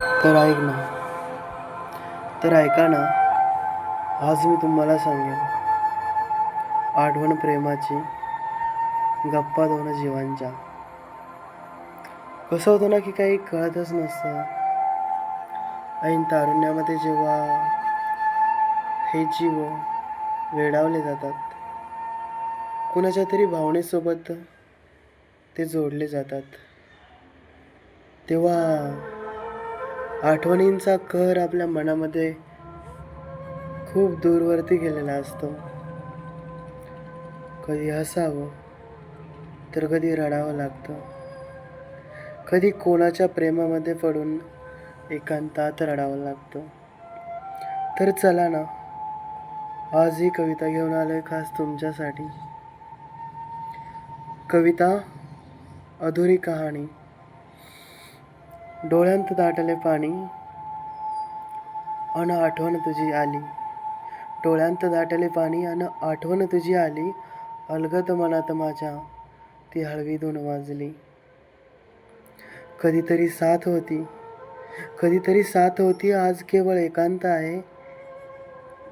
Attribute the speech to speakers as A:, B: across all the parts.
A: तर ऐक ना, तर ऐका ना, आज मी तुम्हाला सांगेन आठवण प्रेमाची, गप्पा दोन जीवांच्या. कसं होतं ना, की काही कळतच नसतं. ऐन तारुण्यामध्ये जेव्हा हे जीव वेडावले जातात, कुणाच्या तरी भावनेसोबत ते जोडले जातात, तेव्हा आठवणींचा कहर आपल्या मनामध्ये खूप दूरवरती गेलेला असतो. कधी हसावं, तर कधी रडावं लागतं. कधी कोणाच्या प्रेमामध्ये पडून एकांतात रडावं लागतं. तर चला ना, आज ही कविता घेऊन आलोय खास तुमच्यासाठी. कविता अधुरी कहाणी. डोळ्यांत दाटले पाणी अन आठवण तुझी आली. डोळ्यांत दाटले पाणी अन आठवण तुझी आली. अलगद मनात माझ्या ती हळवी धून वाजली. कधीतरी साथ होती, कधीतरी साथ होती. आज केवळ एकांत आहे.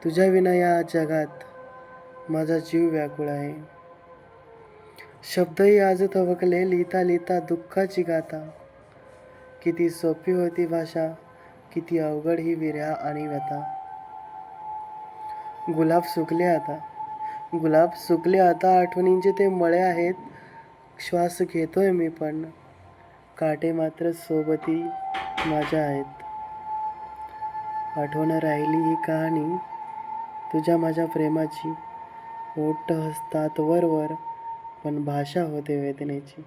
A: तुझ्या विना या जगात माझा जीव व्याकुळ आहे. शब्दही आज थबकले, लिहिता लिहिता दुःखाची गाथा. किती सोपी होती भाषा, किती अवघड ही विरह आणि व्यथा. गुलाब सुकले आता, गुलाब सुकले आता. आठवणींचे ते मळे आहेत. श्वास घेतोय मी पण, काटे मात्र सोबती माझ्या आहेत. आठवण राहिली ही कहाणी तुझ्या माझ्या प्रेमाची. ओठ हसतात वरवर, पण भाषा होते वेदनेची.